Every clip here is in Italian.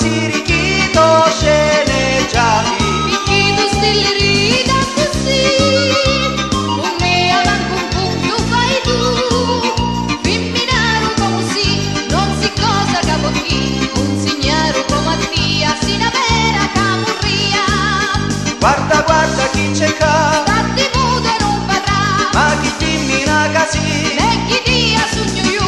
si richito sceneggiati. Picchito stellerita così, con me avanti un punto fai tu. Femminaro come si, non si cosa capo qui, un signaro come a tia, si na vera camurria. Guarda, guarda chi c'è qua, Statti muto e non parrà, ma chi femmina casi. e chi dia sogno io.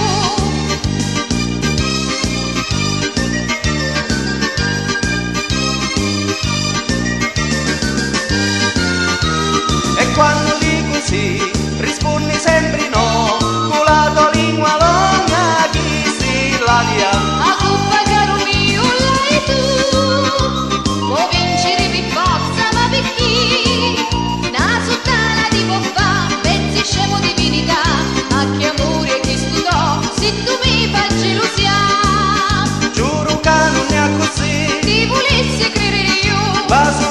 E quando dico sì, rispondi sempre no, con la tua lingua longa chi si ladia. A coppa caro mio l'hai tu, può vincere per forza ma per chi? Una sottana ti può fa, pezzi scemo divinità, ma che amore che studò, se tu mi fai gelosia. Giuro che non è così, Ti volessi credere io, va su